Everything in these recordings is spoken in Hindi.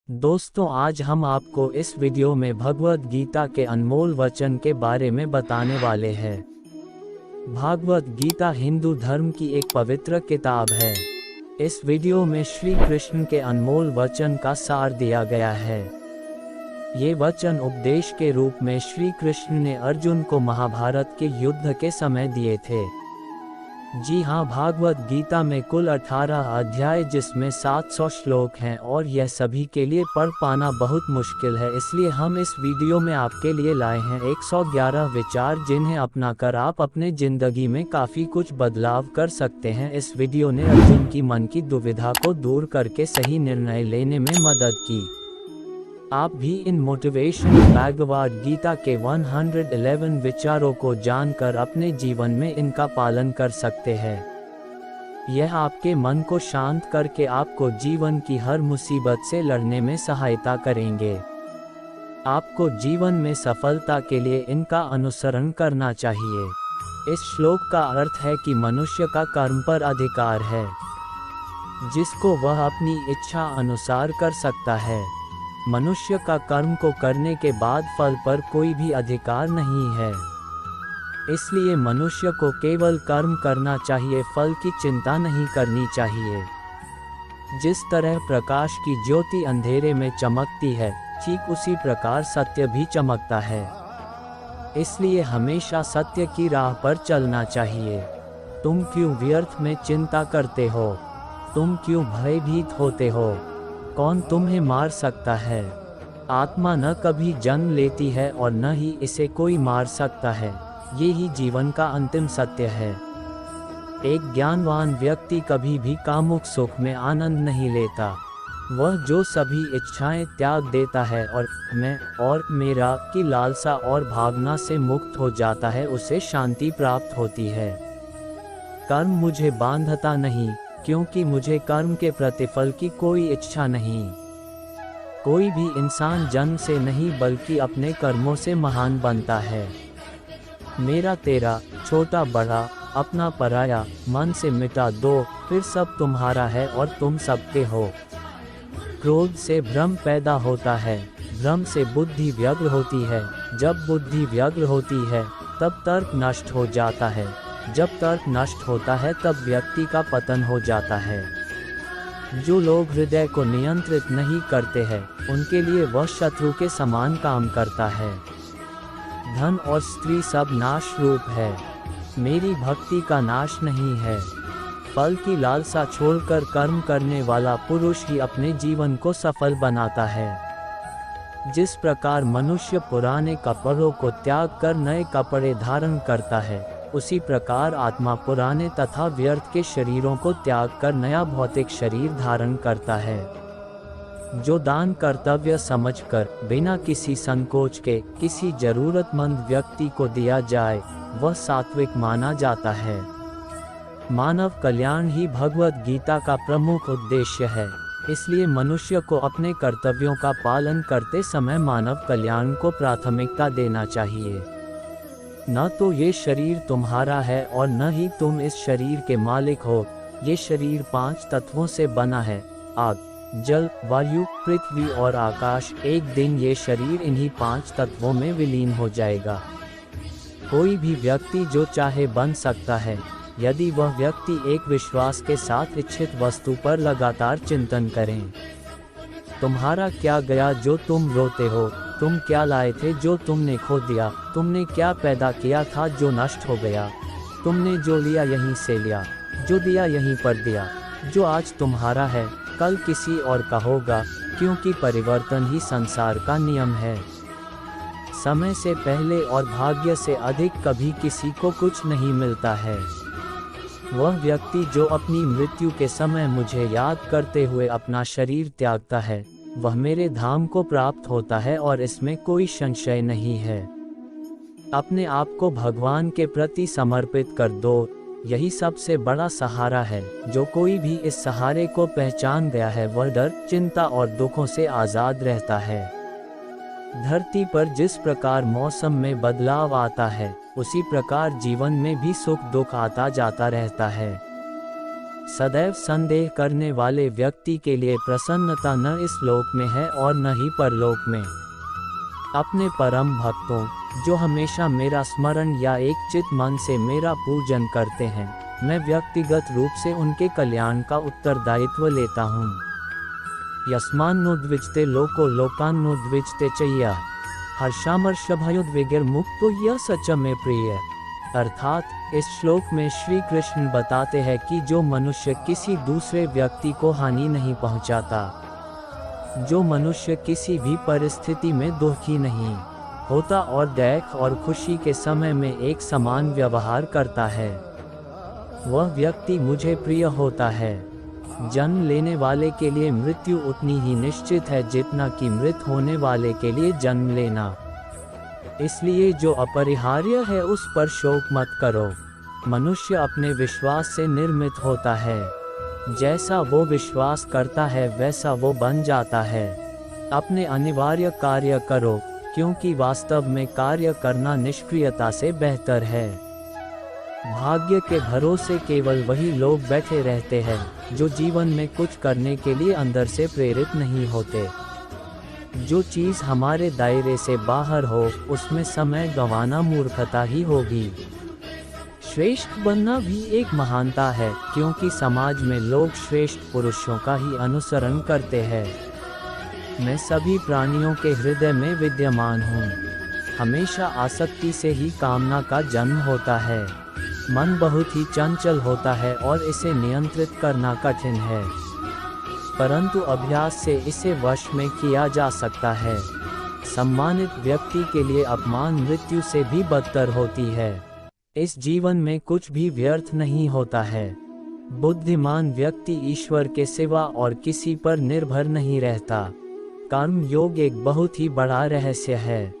दोस्तों, आज हम आपको इस वीडियो में भगवद गीता के अनमोल वचन के बारे में बताने वाले हैं। भागवत गीता हिंदू धर्म की एक पवित्र किताब है। इस वीडियो में श्री कृष्ण के अनमोल वचन का सार दिया गया है। ये वचन उपदेश के रूप में श्री कृष्ण ने अर्जुन को महाभारत के युद्ध के समय दिए थे। जी हाँ, भागवत गीता में कुल 18 अध्याय जिसमें 700 श्लोक हैं और यह सभी के लिए पढ़ पाना बहुत मुश्किल है, इसलिए हम इस वीडियो में आपके लिए लाए हैं 111 विचार जिन्हें अपनाकर आप अपने जिंदगी में काफ़ी कुछ बदलाव कर सकते हैं। इस वीडियो ने अर्जुन की मन की दुविधा को दूर करके सही निर्णय लेने में मदद की। आप भी इन मोटिवेशन भगवद गीता के 111 विचारों को जानकर अपने जीवन में इनका पालन कर सकते हैं। यह आपके मन को शांत करके आपको जीवन की हर मुसीबत से लड़ने में सहायता करेंगे। आपको जीवन में सफलता के लिए इनका अनुसरण करना चाहिए। इस श्लोक का अर्थ है कि मनुष्य का कर्म पर अधिकार है, जिसको वह अपनी इच्छा अनुसार कर सकता है। मनुष्य का कर्म को करने के बाद फल पर कोई भी अधिकार नहीं है, इसलिए मनुष्य को केवल कर्म करना चाहिए, फल की चिंता नहीं करनी चाहिए। जिस तरह प्रकाश की ज्योति अंधेरे में चमकती है, ठीक उसी प्रकार सत्य भी चमकता है। इसलिए हमेशा सत्य की राह पर चलना चाहिए। तुम क्यों व्यर्थ में चिंता करते हो? तुम क्यों भयभीत होते हो? कौन तुम्हें मार सकता है? आत्मा न कभी जन्म लेती है और न ही इसे कोई मार सकता है। ये ही जीवन का अंतिम सत्य है। एक ज्ञानवान व्यक्ति कभी भी कामुक सुख में आनंद नहीं लेता। वह जो सभी इच्छाएं त्याग देता है और मैं और मेरा की लालसा और भावना से मुक्त हो जाता है, उसे शांति प्राप्त होती है। कर्म मुझे बांधता नहीं, क्योंकि मुझे कर्म के प्रतिफल की कोई इच्छा नहीं। कोई भी इंसान जन्म से नहीं बल्कि अपने कर्मों से महान बनता है। मेरा तेरा, छोटा बड़ा, अपना पराया, मन से मिटा दो, फिर सब तुम्हारा है और तुम सबके हो। क्रोध से भ्रम पैदा होता है, भ्रम से बुद्धि व्यग्र होती है, जब बुद्धि व्यग्र होती है तब तर्क नष्ट हो जाता है, जब तर्क नष्ट होता है तब व्यक्ति का पतन हो जाता है। जो लोग हृदय को नियंत्रित नहीं करते हैं, उनके लिए वह शत्रु के समान काम करता है। धन और स्त्री सब नाश रूप है, मेरी भक्ति का नाश नहीं है। फल की लालसा छोड़कर कर्म करने वाला पुरुष ही अपने जीवन को सफल बनाता है। जिस प्रकार मनुष्य पुराने कपड़ों को त्याग कर नए कपड़े धारण करता है, उसी प्रकार आत्मा पुराने तथा व्यर्थ के शरीरों को त्याग कर नया भौतिक शरीर धारण करता है। जो दान कर्तव्य समझकर बिना किसी संकोच के किसी जरूरतमंद व्यक्ति को दिया जाए, वह सात्विक माना जाता है। मानव कल्याण ही भगवद गीता का प्रमुख उद्देश्य है, इसलिए मनुष्य को अपने कर्तव्यों का पालन करते समय मानव कल्याण को प्राथमिकता देना चाहिए। न तो ये शरीर तुम्हारा है और न ही तुम इस शरीर के मालिक हो। ये शरीर 5 तत्वों से बना है, आग, जल, वायु, पृथ्वी और आकाश। एक दिन ये शरीर इन्हीं 5 तत्वों में विलीन हो जाएगा। कोई भी व्यक्ति जो चाहे बन सकता है, यदि वह व्यक्ति एक विश्वास के साथ इच्छित वस्तु पर लगातार चिंतन करें। तुम्हारा क्या गया जो तुम रोते हो? तुम क्या लाए थे जो तुमने खो दिया? तुमने क्या पैदा किया था जो नष्ट हो गया? तुमने जो लिया यहीं से लिया, जो दिया यहीं पर दिया। जो आज तुम्हारा है, कल किसी और का होगा, क्योंकि परिवर्तन ही संसार का नियम है। समय से पहले और भाग्य से अधिक कभी किसी को कुछ नहीं मिलता है। वह व्यक्ति जो अपनी मृत्यु के समय मुझे याद करते हुए अपना शरीर त्यागता है, वह मेरे धाम को प्राप्त होता है और इसमें कोई संशय नहीं है। अपने आप को भगवान के प्रति समर्पित कर दो, यही सबसे बड़ा सहारा है। जो कोई भी इस सहारे को पहचान गया है, वह डर, चिंता और दुखों से आज़ाद रहता है। धरती पर जिस प्रकार मौसम में बदलाव आता है, उसी प्रकार जीवन में भी सुख दुख आता जाता रहता है। सदैव संदेह करने वाले व्यक्ति के लिए प्रसन्नता न इस लोक में है और न ही परलोक में। अपने परम भक्तों, जो हमेशा मेरा स्मरण या एक चित मन से मेरा पूजन करते हैं, मैं व्यक्तिगत रूप से उनके कल्याण का उत्तरदायित्व लेता हूँ। यस्मान्नुद्विजते लोको लोकान्नुद्विजते च यः हर्षामर्षभयोद्विग्निर्मुक्तो यः स च मे प्रिय। अर्थात इस श्लोक में श्री कृष्ण बताते हैं कि जो मनुष्य किसी दूसरे व्यक्ति को हानि नहीं पहुंचाता, जो मनुष्य किसी भी परिस्थिति में दुखी नहीं होता और दुख और खुशी के समय में एक समान व्यवहार करता है, वह व्यक्ति मुझे प्रिय होता है। जन्म लेने वाले के लिए मृत्यु उतनी ही निश्चित है जितना कि मृत होने वाले के लिए जन्म लेना। इसलिए जो अपरिहार्य है उस पर शोक मत करो। मनुष्य अपने विश्वास से निर्मित होता है। जैसा वो विश्वास करता है वैसा वो बन जाता है। अपने अनिवार्य कार्य करो, क्योंकि वास्तव में कार्य करना निष्क्रियता से बेहतर है। भाग्य के भरोसे केवल वही लोग बैठे रहते हैं जो जीवन में कुछ करने के लिए अंदर से प्रेरित नहीं होते। जो चीज़ हमारे दायरे से बाहर हो उसमें समय गंवाना मूर्खता ही होगी। श्रेष्ठ बनना भी एक महानता है, क्योंकि समाज में लोग श्रेष्ठ पुरुषों का ही अनुसरण करते हैं। मैं सभी प्राणियों के हृदय में विद्यमान हूँ। हमेशा आसक्ति से ही कामना का जन्म होता है। मन बहुत ही चंचल होता है और इसे नियंत्रित करना कठिन है, परंतु अभ्यास से इसे वश में किया जा सकता है। सम्मानित व्यक्ति के लिए अपमान मृत्यु से भी बदतर होती है। इस जीवन में कुछ भी व्यर्थ नहीं होता है। बुद्धिमान व्यक्ति ईश्वर के सिवा और किसी पर निर्भर नहीं रहता। कर्म योग एक बहुत ही बड़ा रहस्य है।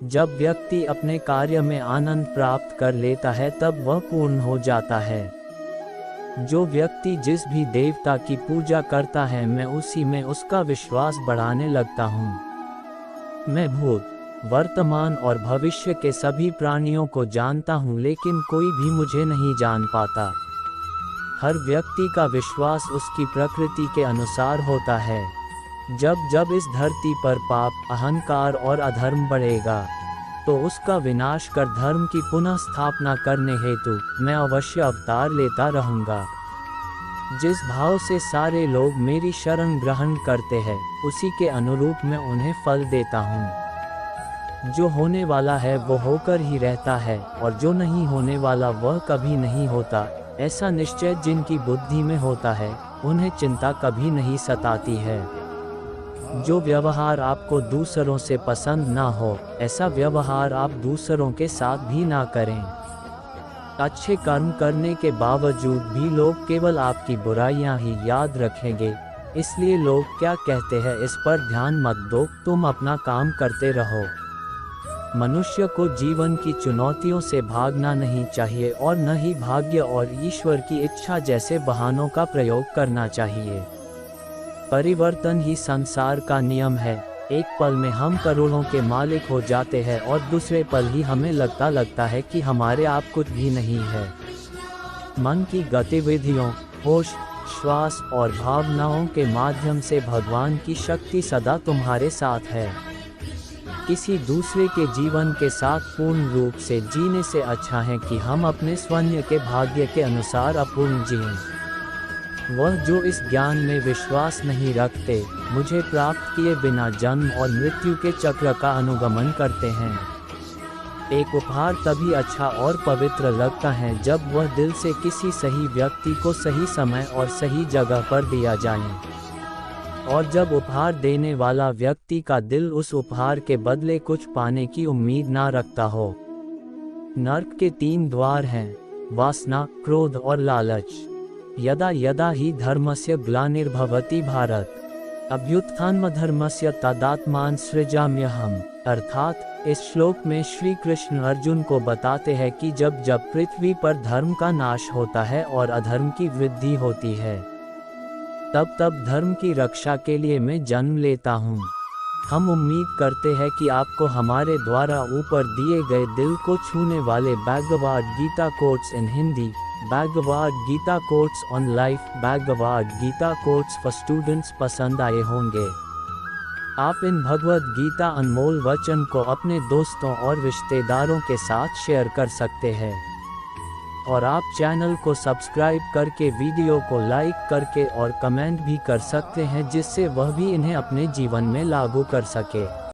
जब व्यक्ति अपने कार्य में आनंद प्राप्त कर लेता है तब वह पूर्ण हो जाता है। जो व्यक्ति जिस भी देवता की पूजा करता है मैं उसी में उसका विश्वास बढ़ाने लगता हूँ। मैं भूत, वर्तमान और भविष्य के सभी प्राणियों को जानता हूँ, लेकिन कोई भी मुझे नहीं जान पाता। हर व्यक्ति का विश्वास उसकी प्रकृति के अनुसार होता है। जब जब इस धरती पर पाप, अहंकार और अधर्म बढ़ेगा तो उसका विनाश कर धर्म की पुनः स्थापना करने हेतु मैं अवश्य अवतार लेता रहूँगा। जिस भाव से सारे लोग मेरी शरण ग्रहण करते हैं उसी के अनुरूप मैं उन्हें फल देता हूँ। जो होने वाला है वो होकर ही रहता है और जो नहीं होने वाला वह कभी नहीं होता। ऐसा निश्चय जिनकी बुद्धि में होता है उन्हें चिंता कभी नहीं सताती है। जो व्यवहार आपको दूसरों से पसंद ना हो ऐसा व्यवहार आप दूसरों के साथ भी ना करें। अच्छे कर्म करने के बावजूद भी लोग केवल आपकी बुराइयां ही याद रखेंगे, इसलिए लोग क्या कहते हैं इस पर ध्यान मत दो, तुम अपना काम करते रहो। मनुष्य को जीवन की चुनौतियों से भागना नहीं चाहिए और न ही भाग्य और ईश्वर की इच्छा जैसे बहानों का प्रयोग करना चाहिए। परिवर्तन ही संसार का नियम है। एक पल में हम करोड़ों के मालिक हो जाते हैं और दूसरे पल ही हमें लगता है कि हमारे आप कुछ भी नहीं है। मन की गतिविधियों, होश, श्वास और भावनाओं के माध्यम से भगवान की शक्ति सदा तुम्हारे साथ है। किसी दूसरे के जीवन के साथ पूर्ण रूप से जीने से अच्छा है कि हम अपने स्वयं के भाग्य के अनुसार अपूर्ण जिएं। वह जो इस ज्ञान में विश्वास नहीं रखते, मुझे प्राप्त किए बिना जन्म और मृत्यु के चक्र का अनुगमन करते हैं। एक उपहार तभी अच्छा और पवित्र लगता है जब वह दिल से किसी सही व्यक्ति को सही समय और सही जगह पर दिया जाए, और जब उपहार देने वाला व्यक्ति का दिल उस उपहार के बदले कुछ पाने की उम्मीद ना रखता हो। नर्क के 3 द्वार हैं, वासना, क्रोध और लालच। यदा यदा ही धर्मस्य ग्लानिर्भवति भारत, अभ्युत्थानमधर्मस्य तदात्मान सृजाम्यहम्। अर्थात इस श्लोक में श्री कृष्ण अर्जुन को बताते हैं कि जब जब पृथ्वी पर धर्म का नाश होता है और अधर्म की वृद्धि होती है, तब तब धर्म की रक्षा के लिए मैं जन्म लेता हूँ। हम उम्मीद करते हैं कि आपको हमारे द्वारा ऊपर दिए गए दिल को छूने वाले Bhagavad Gita quotes in Hindi, Bhagavad Gita quotes on life. Bhagavad Gita quotes for students पसंद आए होंगे। आप इन भगवद गीता अनमोल वचन को अपने दोस्तों और रिश्तेदारों के साथ शेयर कर सकते हैं। और आप चैनल को सब्सक्राइब करके वीडियो को लाइक करके और कमेंट भी कर सकते हैं, जिससे वह भी इन्हें अपने जीवन में लागू कर सके।